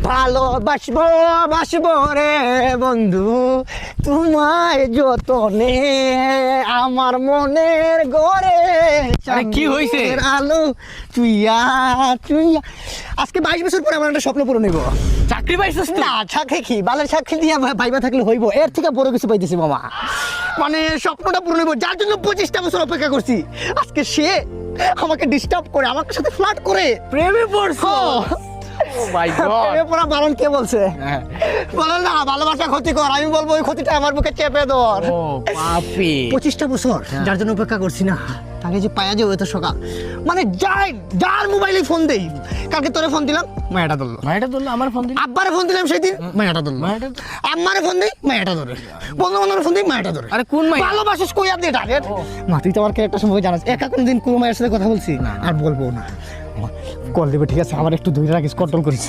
ভালোবাসবো বাসবো রে বন্ধু তোমায় যতনে আমার মনের ঘরে আরে কি হইছে? আলো চুইয়া চুইয়া আজকে 22 বছর পরে আমার একটা স্বপ্ন পূরণ হইব। চাকরি পাইছিস তুই? না চাকরি কি বালের চাকরি দিয়ে ভাইবা থাকলে হইব, এর থেকে বড় কিছু পাইতেছি মামা। মানে স্বপ্নটা পূরণ হইব, যার জন্য 25টা বছর অপেক্ষা করছি। আজকে সে আমাকে ডিস্টার্ব করে, আমার সাথে ফ্লার্ট করে। প্রেমে পড়ছো? ও মাই গড। প্রেমে পড়া বারণ কে বলছে? হ্যাঁ। বলে না ভালোবাসা ক্ষতিকর, আমি বলবো ওই ক্ষতিটা আমার বুকে চেপে ধর। ও পাপি। 25টা বছর যার জন্য অপেক্ষা করছি না, তাকে যে পায়া যাবে তো সকাল। মানে যার মোবাইলে ফোন দেই, কালকে তোরে ফোন দিলাম মায়াটা ধরলো, মাইটা ধরলো, আমার ফোন দিল। আব্বারে ফোন দিলাম সেদিন মায়াটা ধরলো, মায়াটা আম্মারে ফোন দিই মায়াটা ধরে, বন্ধু বান্ধবের ফোন দিই মায়াটা ধরে। আরে কোন মাই? ভালোবাসিস কই আপনি টার্গেট? মা তুই তো আমার ক্যারেক্টার সম্পর্কে জানাস, একা কোনদিন কোনো মায়ের সাথে কথা বলছি? আর বলবো না। কল দেবে ঠিক আছে, আমার একটু ধৈর্য রাখিস, কন্ট্রোল করিস।